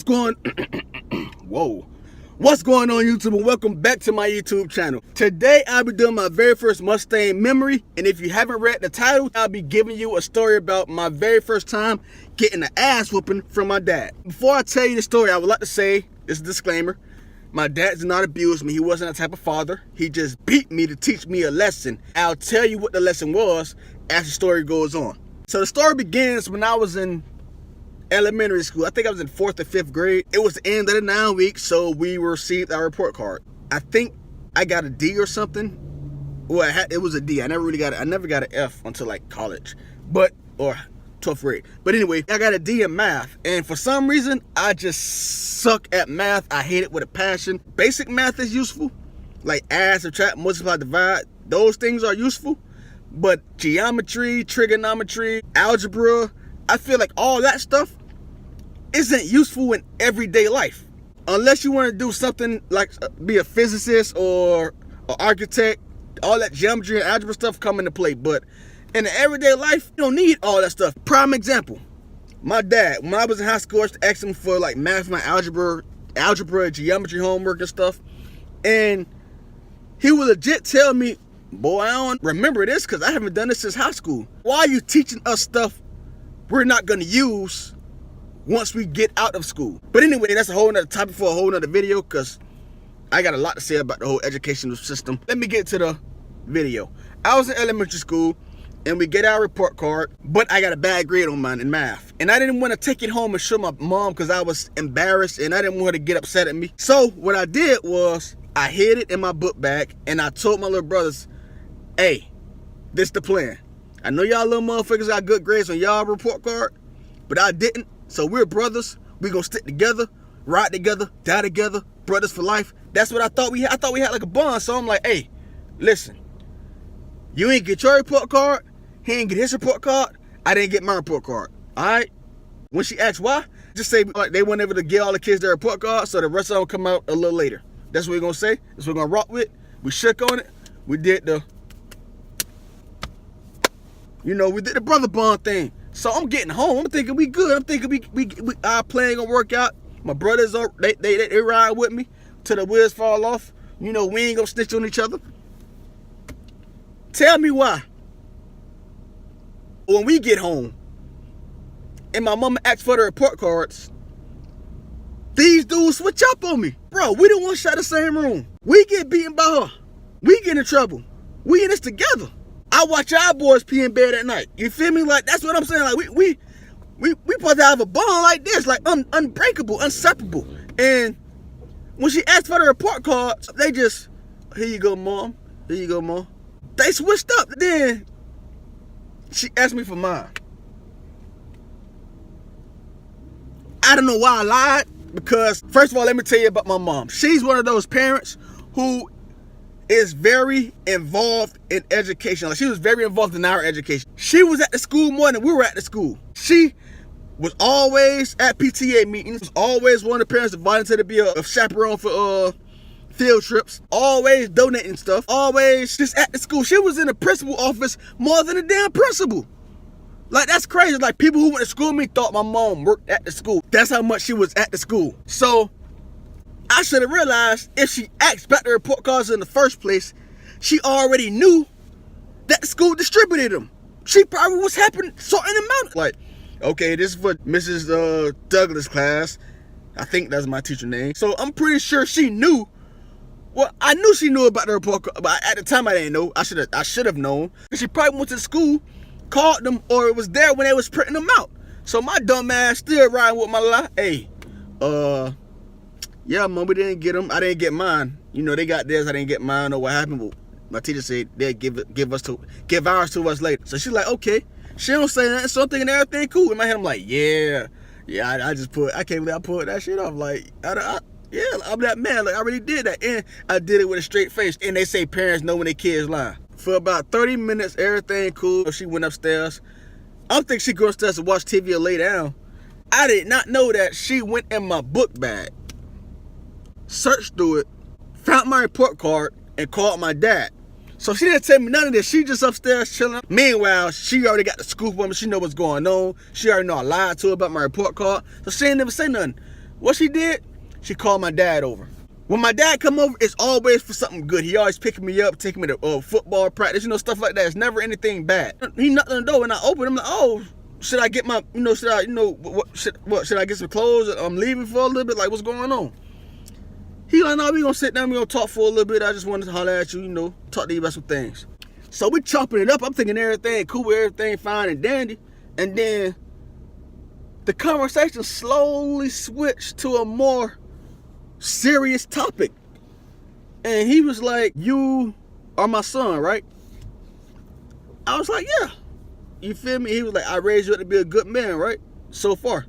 going whoa, what's going on, YouTube, and welcome back to my YouTube channel. Today I'll be doing my very first Mustang memory, and if you haven't read the title, I'll be giving you a story about my very first time getting an ass whooping from my dad. Before I tell you the story, I would like to say this disclaimer: my dad did not abuse me. He wasn't that type of father. He just beat me to teach me a lesson. I'll tell you what the lesson was as the story goes on. So the story begins when I was in elementary school. I think I was in 4th or 5th grade. It was the end of the 9 weeks, so we received our report card. I think I got a D or something. Well, it was a D. I never got an F until like college, or 12th grade. But anyway, I got a D in math, and for some reason, I just suck at math. I hate it with a passion. Basic math is useful, like add, subtract, multiply, divide. Those things are useful, but geometry, trigonometry, algebra, I feel like all that stuff isn't useful in everyday life. Unless you want to do something like be a physicist or an architect, all that geometry and algebra stuff come into play. But in the everyday life, you don't need all that stuff. Prime example, my dad, when I was in high school, I used to ask him for like math, my algebra, geometry homework and stuff. And he would legit tell me, boy, I don't remember this because I haven't done this since high school. Why are you teaching us stuff we're not going to use once we get out of school? But anyway, that's a whole nother topic for a whole nother video, because I got a lot to say about the whole educational system. Let me get to the video. I was in elementary school, and we get our report card, but I got a bad grade on mine in math. And I didn't want to take it home and show my mom because I was embarrassed, and I didn't want her to get upset at me. So what I did was I hid it in my book bag, and I told my little brothers, hey, this the plan. I know y'all little motherfuckers got good grades on y'all report card, but I didn't. So we're brothers. We gonna stick together, ride together, die together, brothers for life. That's what I thought we had. I thought we had like a bond. So I'm like, hey, listen, you ain't get your report card, he ain't get his report card, I didn't get my report card. All right? When she asks why, just say like they weren't able to get all the kids their report card, so the rest of them come out a little later. That's what we're gonna say. That's what we're gonna rock with. We shook on it. We did the, we did the brother bond thing. So I'm getting home. I'm thinking we good. I'm thinking we our plan gonna work out. My brothers are they ride with me till the wheels fall off. We ain't gonna snitch on each other. Tell me why. When we get home and my mama asks for the report cards, these dudes switch up on me. Bro, we don't want to share the same room. We get beaten by her. We get in trouble. We in this together. I watch our boys pee in bed at night. You feel me? Like, that's what I'm saying. Like, we supposed to have a bond like this, like unbreakable, inseparable. And when she asked for the report cards, they just, here you go, mom. Here you go, mom. They switched up. Then she asked me for mine. I don't know why I lied, because first of all, let me tell you about my mom. She's one of those parents who is very involved in education. Like, she was very involved in our education. She was at the school more than we were at the school. She was always at PTA meetings, was always one of the parents that volunteered to be a chaperone for field trips, always donating stuff, always just at the school. She was in the principal office more than a damn principal. Like, that's crazy. Like, people who went to school with me thought my mom worked at the school. That's how much she was at the school. So I should have realized if she asked about the report cards in the first place, she already knew that the school distributed them. She probably was having sorting them out. Like, okay, this is for Mrs. Douglas' class. I think that's my teacher name. So I'm pretty sure she knew. Well, I knew she knew about the report card, but at the time I didn't know. I should have known. She probably went to school, called them, or it was there when they was printing them out. So my dumb ass still riding with my lie. Hey, yeah, mom, we didn't get them. I didn't get mine. They got theirs. I didn't get mine, or what happened. But my teacher said they'd give ours to us later. So she's like, okay. She don't say nothing. So I'm thinking everything cool. In my head, I'm like, yeah. I can't believe I pulled that shit off. Like, yeah, I'm that man. Like, I really did that, and I did it with a straight face. And they say parents know when their kids lie. For about 30 minutes, everything cool. She went upstairs. I'm thinking she go upstairs to watch TV or lay down. I did not know that she went in my book bag, searched through it, found my report card, and called my dad. So she didn't tell me none of this. She just upstairs chilling. Meanwhile, she already got the scoop on me. She know what's going on. She already know I lied to her about my report card. So she ain't never say nothing. What she did, she called my dad over. When my dad come over, it's always for something good. He always picking me up, taking me to football practice, stuff like that. It's never anything bad. He knocked on the door and I opened. I'm like, oh, should I get my, should I, should I get some clothes? I'm leaving for a little bit. Like, what's going on? He like, no, we gonna sit down, we gonna talk for a little bit. I just wanted to holler at you, talk to you about some things. So we chopping it up. I'm thinking everything cool, everything fine and dandy. And then the conversation slowly switched to a more serious topic. And he was like, you are my son, right? I was like, yeah. You feel me? He was like, I raised you up to be a good man, right? So far.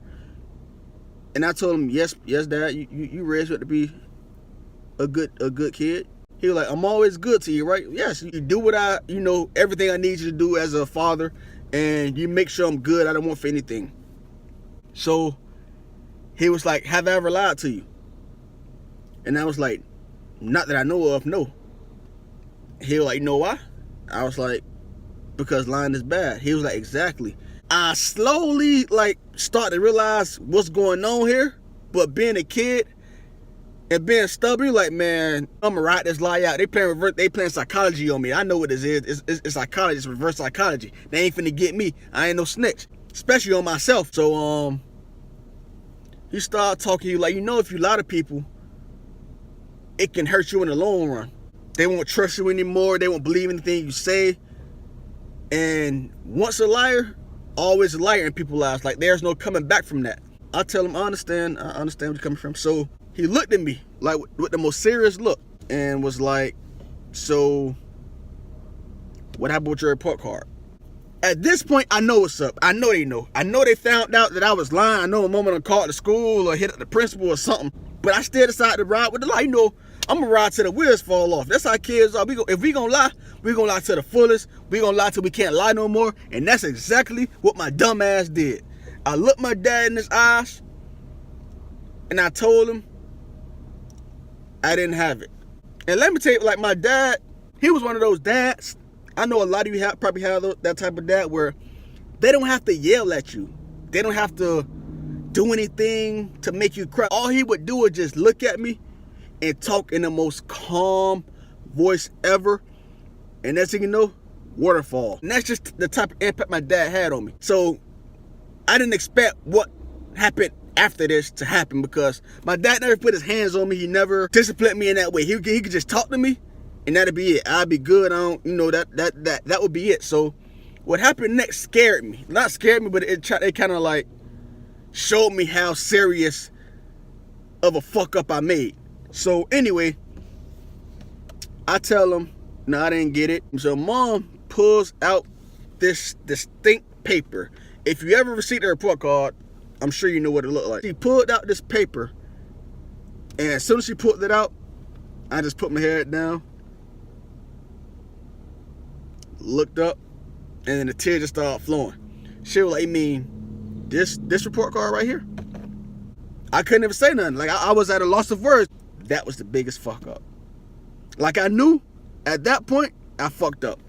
And I told him, yes, dad, you raised me up to be a good kid. He was like, I'm always good to you, right? Yes, you do what everything I need you to do as a father, and you make sure I'm good. I don't want for anything. So he was like, have I ever lied to you? And I was like, not that I know of, no. He was like, you know why? I was like, because lying is bad. He was like, exactly. I slowly start to realize what's going on here, but being a kid and being stubborn, like, man, I'm gonna write this lie out. They playing psychology on me. I know what this is. It's psychology. It's reverse psychology. They ain't finna get me. I ain't no snitch, especially on myself. So he started talking to you like, if you lie to people, it can hurt you in the long run. They won't trust you anymore. They won't believe anything you say. And once a liar, always a liar in people's lives. Like, there's no coming back from that. I tell him, I understand where you're coming from. So he looked at me like with the most serious look and was like, so what happened with your report card? At this point, I know what's up. I know they know. I know they found out that I was lying. I know a moment I called the school or hit up the principal or something. But I still decided to ride with the lie. I'm gonna ride till the wheels fall off. That's how kids are. If we gonna lie, we gonna lie to the fullest. We gonna lie till we can't lie no more. And that's exactly what my dumb ass did. I looked my dad in his eyes and I told him I didn't have it. And let me tell you, like, my dad, he was one of those dads. I know a lot of you probably have that type of dad where they don't have to yell at you. They don't have to do anything to make you cry. All he would do is just look at me and talk in the most calm voice ever. And next thing you know, waterfall. And that's just the type of impact my dad had on me. So I didn't expect what happened after this to happen, because my dad never put his hands on me. He never disciplined me in that way. He could just talk to me and that'd be it. I'd be good. That would be it. So what happened next scared me. Not scared me, but it kind of like showed me how serious of a fuck up I made. So anyway, I tell him, no, I didn't get it. So mom pulls out this distinct paper. If you ever received a report card, I'm sure you know what it looked like. She pulled out this paper, and as soon as she pulled it out, I just put my head down, looked up, and then the tears just started flowing. She was like, you mean this report card right here? I couldn't even say nothing. Like, I was at a loss of words. That was the biggest fuck up. Like, I knew at that point I fucked up.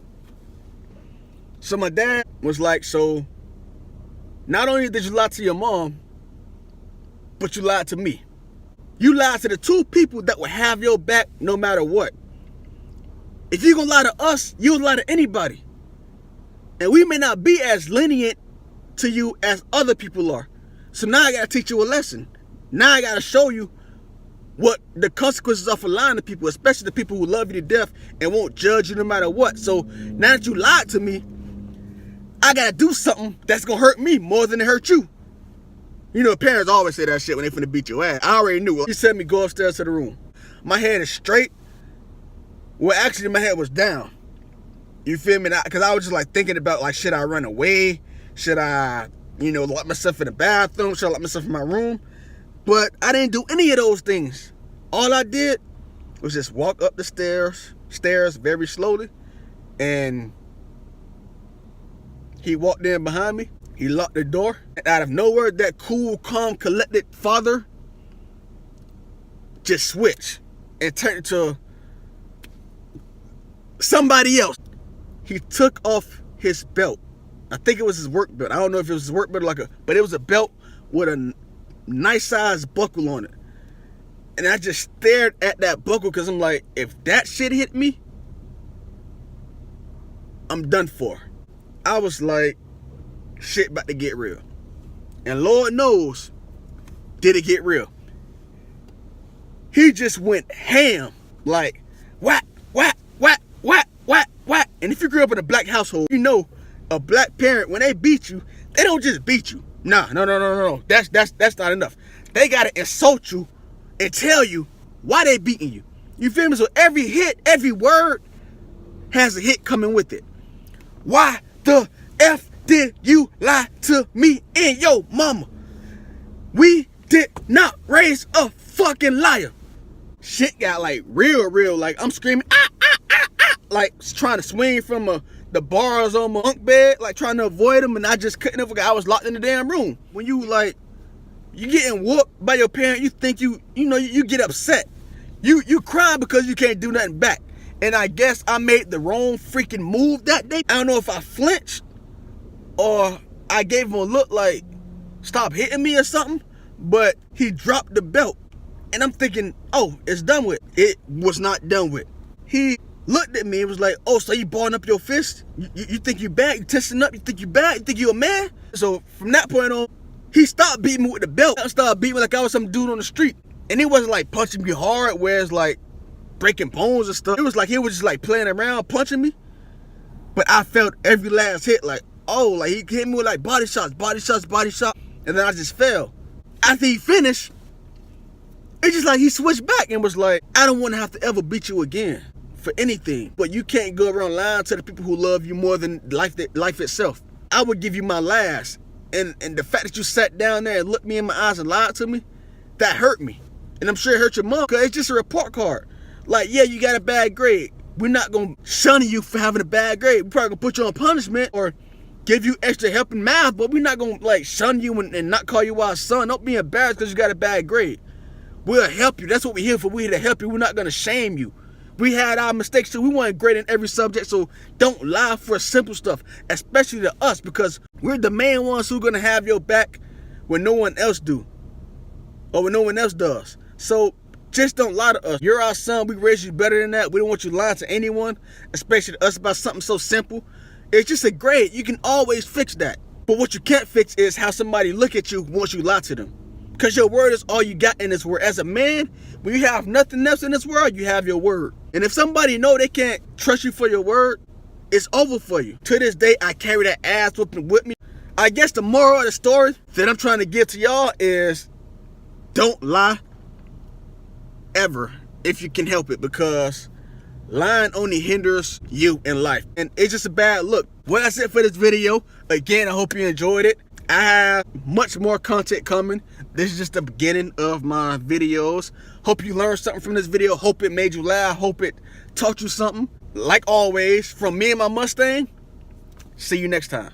So my dad was like, so not only did you lie to your mom, but you lied to me. You lied to the two people that will have your back no matter what. If you're gonna lie to us, you'll lie to anybody. And we may not be as lenient to you as other people are. So now I gotta teach you a lesson. Now I gotta show you what the consequences are for lying to people, especially the people who love you to death and won't judge you no matter what. So now that you lied to me, I gotta do something that's gonna hurt me more than it hurt you. Parents always say that shit when they finna beat your ass. I already knew it. He said me go upstairs to the room. My head is straight. Well, actually, my head was down. You feel me? Because I was just like thinking about, like, should I run away? Should I, lock myself in the bathroom? Should I lock myself in my room? But I didn't do any of those things. All I did was just walk up the stairs very slowly, and he walked in behind me. He locked the door. And out of nowhere, that cool, calm, collected father just switched and turned into somebody else. He took off his belt. I think it was his work belt. I don't know if it was his work belt but it was a belt with a nice size buckle on it. And I just stared at that buckle because I'm like, if that shit hit me, I'm done for. I was like, shit about to get real. And Lord knows, did it get real. He just went ham. Like, whack, whack, whack, whack, whack, whack. And if you grew up in a black household, you know a black parent, when they beat you, they don't just beat you. Nah, no. That's not enough. They gotta insult you and tell you why they beating you. You feel me? So every hit, every word has a hit coming with it. Why the F did you lie to me and your mama? We did not raise a fucking liar. Shit got like real. Like I'm screaming, like trying to swing from the bars on my bunk bed, like trying to avoid them, and I just couldn't. I was locked in the damn room. When you getting whooped by your parent, you think you get upset. You cry because you can't do nothing back. And I guess I made the wrong freaking move that day. I don't know if I flinched or I gave him a look like, stop hitting me or something, but he dropped the belt. And I'm thinking, oh, it's done with. It was not done with. He looked at me and was like, oh, so you balling up your fist? You think you bad? You testing up? You think you bad? You think you a man? So from that point on, he stopped beating me with the belt. I started beating me like I was some dude on the street. And he wasn't like punching me hard where it's like breaking bones and stuff. It was like he was just like playing around, punching me. But I felt every last hit like, oh, like he hit me with like body shots. And then I just fell. After he finished, it's just like he switched back and was like, I don't want to have to ever beat you again for anything. But you can't go around lying to the people who love you more than life itself. I would give you my last. And the fact that you sat down there and looked me in my eyes and lied to me, that hurt me. And I'm sure it hurt your mom, because it's just a report card. Like, yeah, you got a bad grade. We're not going to shun you for having a bad grade. We're probably going to put you on punishment or give you extra help in math, but we're not going to like shun you and not call you our son. Don't be embarrassed because you got a bad grade. We'll help you. That's what we're here for. We're here to help you. We're not going to shame you. We had our mistakes too. We weren't great in every subject, so don't lie for simple stuff, especially to us, because we're the main ones who are going to have your back when no one else do or when no one else does. So just don't lie to us. You're our son. We raised you better than that. We don't want you lying to anyone, especially to us about something so simple. It's just a grade. You can always fix that. But what you can't fix is how somebody look at you once you lie to them. Because your word is all you got in this world. As a man, when you have nothing else in this world, you have your word. And if somebody know they can't trust you for your word, it's over for you. To this day, I carry that ass whooping with me. I guess the moral of the story that I'm trying to give to y'all is don't lie ever if you can help it, because lying only hinders you in life. And it's just a bad look. What I said for this video, again, I hope you enjoyed it. I have much more content coming. This is just the beginning of my videos. Hope you learned something from this video. Hope it made you laugh. Hope it taught you something. Like always, from me and my Mustang, see you next time.